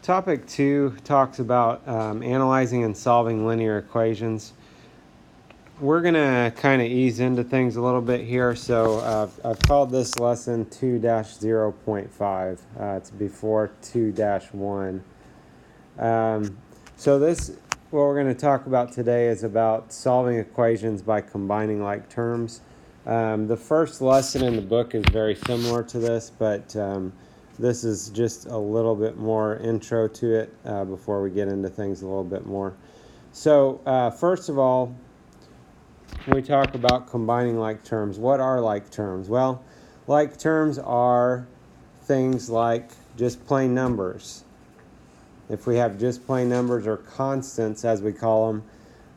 Topic 2 talks about analyzing and solving linear equations. We're going to kind of ease into things a little bit here, so I've called this lesson 2-0.5. It's before 2-1. So what we're going to talk about today is about solving equations by combining like terms. The first lesson in the book is very similar to this, but this is just a little bit more intro to it before we get into things a little bit more. So first of all, we talk about combining like terms. What are like terms? Well, like terms are things like just plain numbers. If we have just plain numbers or constants, as we call them,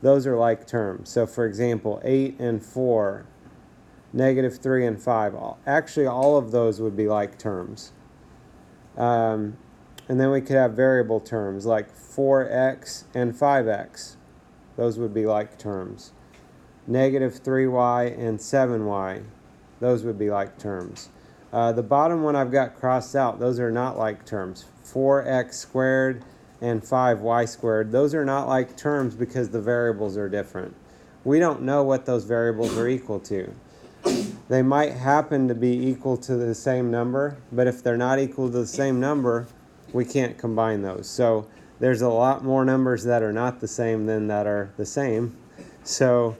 those are like terms. So for example, 8 and 4, -3 and 5. Actually, all of those would be like terms. And then we could have variable terms like 4x and 5x. Those would be like terms. -3y and 7y. Those would be like terms. The bottom one I've got crossed out. Those are not like terms. 4x squared and 5y squared. Those are not like terms because the variables are different. We don't know what those variables are equal to. They might happen to be equal to the same number, but if they're not equal to the same number, we can't combine those. So there's a lot more numbers that are not the same than that are the same. So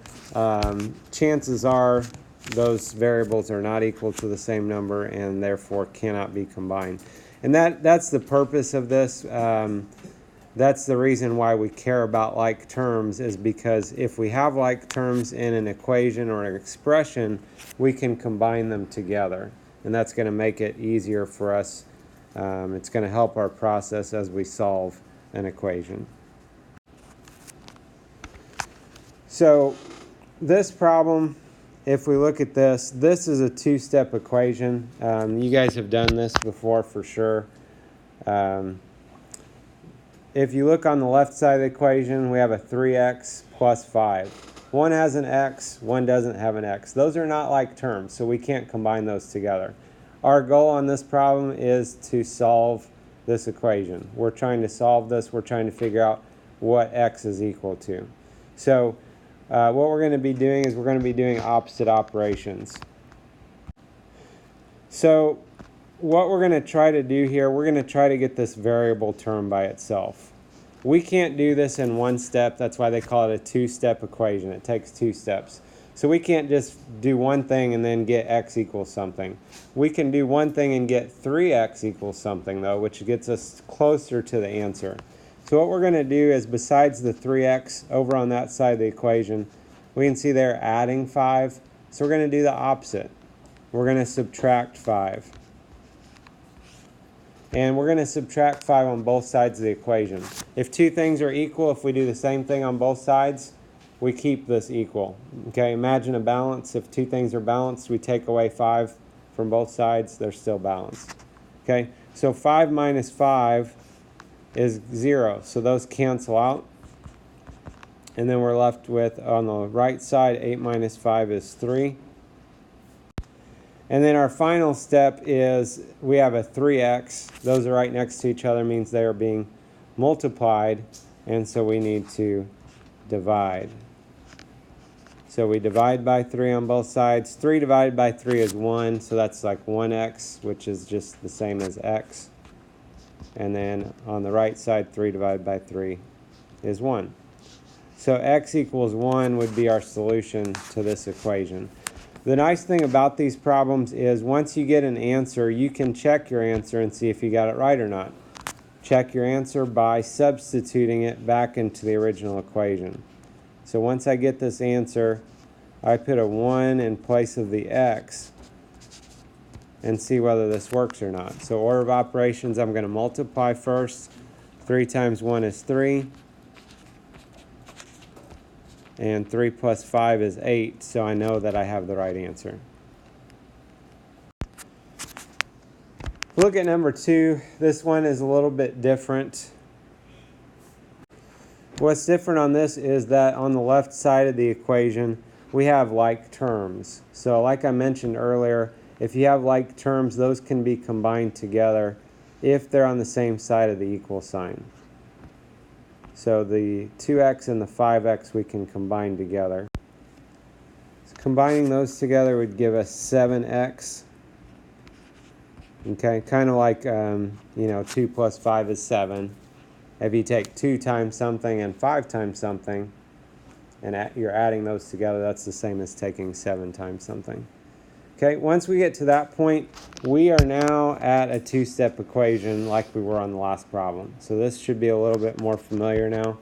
chances are those variables are not equal to the same number and therefore cannot be combined. And that's the purpose of this. That's the reason why we care about like terms, is because if we have like terms in an equation or an expression, we can combine them together. And that's going to make it easier for us. It's going to help our process as we solve an equation. So this problem, if we look at this is a two-step equation. You guys have done this before for sure. If you look on the left side of the equation, we have a 3x plus 5. One has an x, one doesn't have an x. Those are not like terms, so we can't combine those together. Our goal on this problem is to solve this equation. We're trying to solve this. We're trying to figure out what x is equal to. So what we're going to be doing is we're going to be doing opposite operations. So what we're going to try to do here, we're going to try to get this variable term by itself. We can't do this in one step. That's why they call it a two-step equation. It takes 2 steps. So we can't just do one thing and then get x equals something. We can do one thing and get 3x equals something, though, which gets us closer to the answer. So what we're going to do is, besides the 3x over on that side of the equation, we can see they're adding 5. So we're going to do the opposite. We're going to subtract 5. And we're going to subtract 5 on both sides of the equation. If two things are equal, if we do the same thing on both sides, we keep this equal. Okay, imagine a balance. If two things are balanced, we take away 5 from both sides, they're still balanced. Okay, so 5 minus 5 is 0, so those cancel out. And then we're left with, on the right side, 8 minus 5 is 3. And then our final step is we have a 3x. Those are right next to each other, means they are being multiplied, and so we need to divide. So we divide by 3 on both sides. 3 divided by 3 is 1, so that's like 1x, which is just the same as x. And then on the right side, 3 divided by 3 is 1. So x equals 1 would be our solution to this equation. The nice thing about these problems is once you get an answer, you can check your answer and see if you got it right or not. Check your answer by substituting it back into the original equation. So once I get this answer, I put a 1 in place of the x and see whether this works or not. So order of operations, I'm going to multiply first. 3 times 1 is 3. And 3 plus 5 is 8, so I know that I have the right answer. Look at number 2. This one is a little bit different. What's different on this is that on the left side of the equation, we have like terms. So like I mentioned earlier, if you have like terms, those can be combined together if they're on the same side of the equal sign. So the 2x and the 5x we can combine together. So combining those together would give us 7x. Okay, kind of like, 2 plus 5 is 7. If you take 2 times something and 5 times something, and you're adding those together, that's the same as taking 7 times something. Okay, once we get to that point, we are now at a two-step equation like we were on the last problem. So this should be a little bit more familiar now.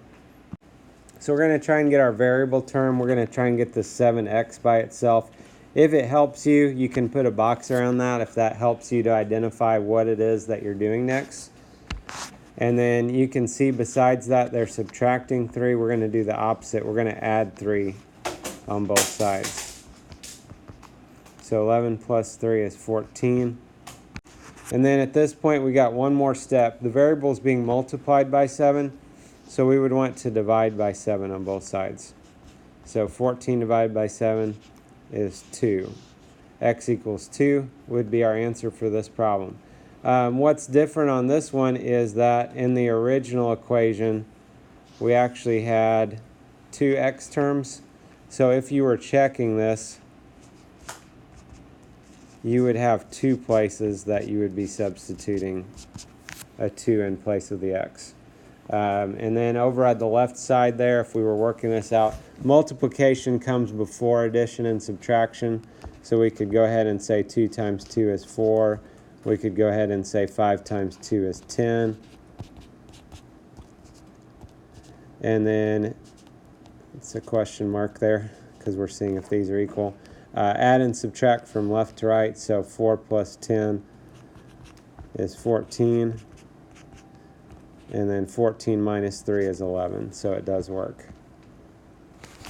So we're going to try and get our variable term. We're going to try and get the 7x by itself. If it helps you, you can put a box around that if that helps you to identify what it is that you're doing next. And then you can see besides that they're subtracting 3. We're going to do the opposite. We're going to add 3 on both sides. So 11 plus 3 is 14. And then at this point we got one more step. The variable is being multiplied by 7, so we would want to divide by 7 on both sides. So 14 divided by 7 is 2. X equals 2 would be our answer for this problem. What's different on this one is that in the original equation we actually had 2 x terms. So if you were checking this, you would have 2 places that you would be substituting a 2 in place of the x. And then over at the left side there, if we were working this out, multiplication comes before addition and subtraction. So we could go ahead and say 2 times 2 is 4. We could go ahead and say 5 times 2 is 10. And then it's a question mark there because we're seeing if these are equal. Add and subtract from left to right, so 4 plus 10 is 14. And then 14 minus 3 is 11, so it does work.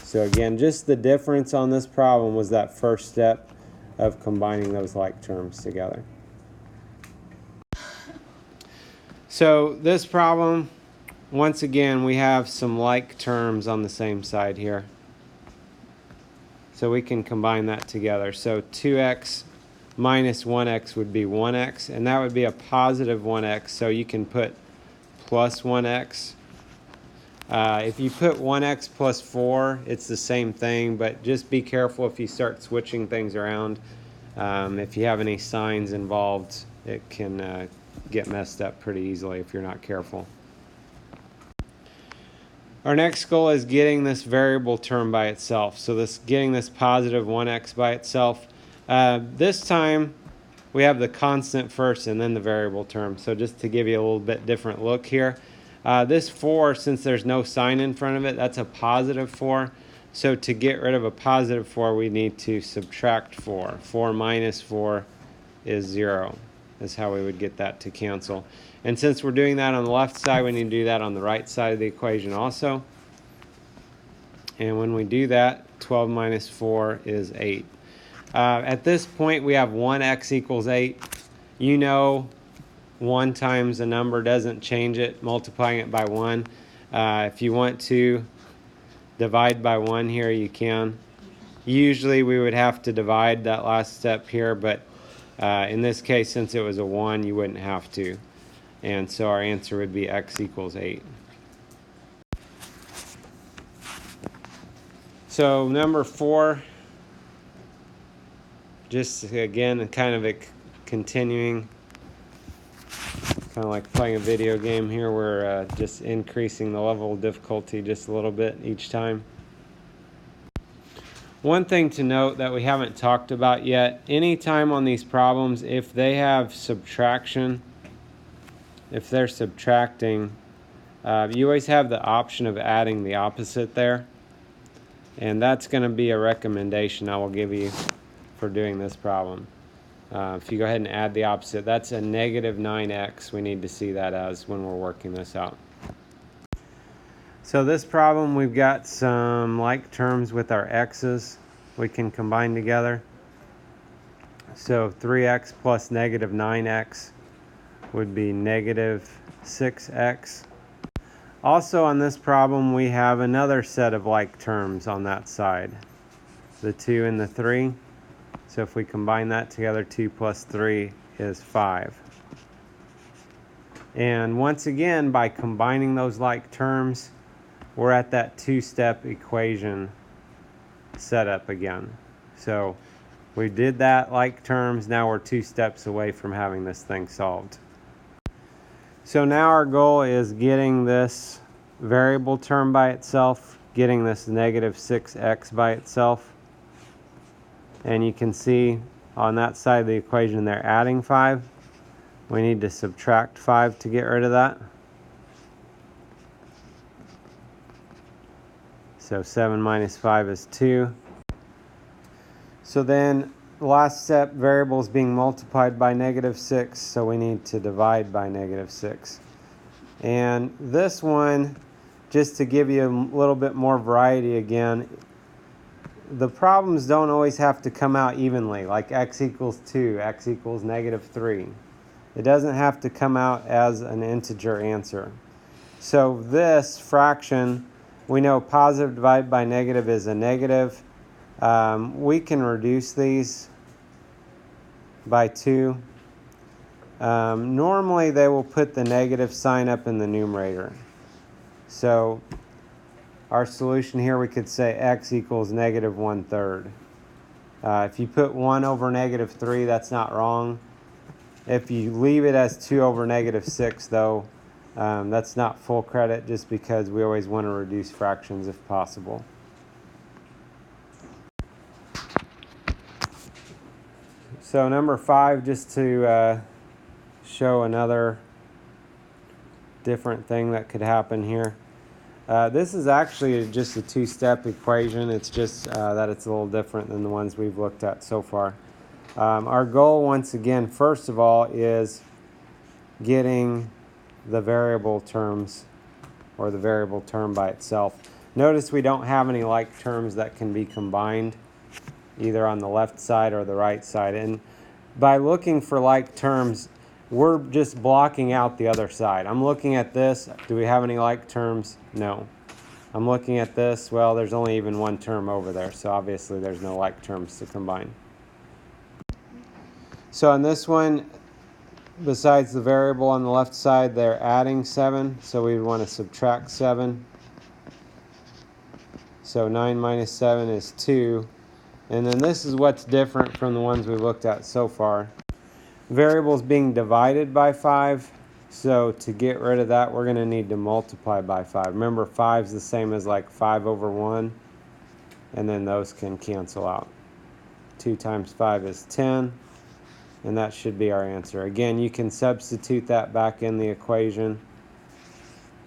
So again, just the difference on this problem was that first step of combining those like terms together. So this problem, once again, we have some like terms on the same side here. So we can combine that together. So 2x minus 1x would be 1x, and that would be a positive 1x, so you can put plus 1x. If you put 1x plus 4, it's the same thing, but just be careful if you start switching things around. If you have any signs involved, it can get messed up pretty easily if you're not careful. Our next goal is getting this variable term by itself. So getting this positive 1x by itself. This time we have the constant first and then the variable term. So just to give you a little bit different look here. This 4, since there's no sign in front of it, that's a positive 4. So to get rid of a positive 4, we need to subtract 4. 4 minus 4 is 0. That's how we would get that to cancel. And since we're doing that on the left side, we need to do that on the right side of the equation also. And when we do that, 12 minus 4 is 8. At this point, we have 1x equals 8. You know 1 times a number doesn't change it, multiplying it by 1. If you want to divide by 1 here, you can. Usually we would have to divide that last step here, but in this case, since it was a 1, you wouldn't have to. And so our answer would be x equals 8. So number 4, just again, kind of continuing, kind of like playing a video game here. We're just increasing the level of difficulty just a little bit each time. One thing to note that we haven't talked about yet, anytime on these problems, if they have subtraction, if they're subtracting, you always have the option of adding the opposite there. And that's going to be a recommendation I will give you for doing this problem. If you go ahead and add the opposite, that's a negative 9x. We need to see that as when we're working this out. So this problem, we've got some like terms with our x's we can combine together. So 3x plus negative 9x would be negative 6x. Also on this problem, we have another set of like terms on that side, the 2 and the 3. So if we combine that together, 2 plus 3 is 5. And once again, by combining those like terms, we're at that two-step equation setup again. So we did that like terms, now we're 2 steps away from having this thing solved. So now our goal is getting this variable term by itself, getting this negative 6x by itself. And you can see on that side of the equation they're adding 5. We need to subtract 5 to get rid of that. So 7 minus 5 is 2. So then the last step, variable is being multiplied by negative 6, so we need to divide by negative 6. And this one, just to give you a little bit more variety again, the problems don't always have to come out evenly, like x equals 2, x equals negative 3. It doesn't have to come out as an integer answer. So this fraction, we know positive divided by negative is a negative. We can reduce these by 2. Normally they will put the negative sign up in the numerator. So our solution here, we could say x equals negative 1/3. If you put 1 over negative 3, that's not wrong. If you leave it as 2 over negative 6, though, that's not full credit, just because we always want to reduce fractions if possible. So number 5, just to show another different thing that could happen here. This is actually just a 2-step equation. It's just that it's a little different than the ones we've looked at so far. Our goal, once again, first of all, is getting the variable terms, or the variable term by itself. Notice we don't have any like terms that can be combined, either on the left side or the right side. And by looking for like terms, we're just blocking out the other side. I'm looking at this. Do we have any like terms? No. I'm looking at this. Well, there's only even one term over there, so obviously there's no like terms to combine. So on this one, besides the variable on the left side, they're adding 7, so we would want to subtract 7. So 9 minus 7 is 2. And then this is what's different from the ones we looked at so far. Variable is being divided by 5, so to get rid of that, we're going to need to multiply by 5. Remember, 5 is the same as like 5 over 1, and then those can cancel out. 2 times 5 is 10. And that should be our answer. Again, you can substitute that back in the equation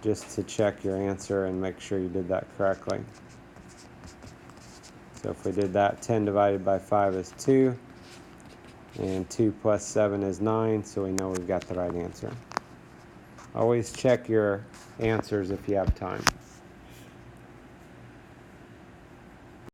just to check your answer and make sure you did that correctly. So if we did that, 10 divided by 5 is 2. And 2 plus 7 is 9, so we know we've got the right answer. Always check your answers if you have time.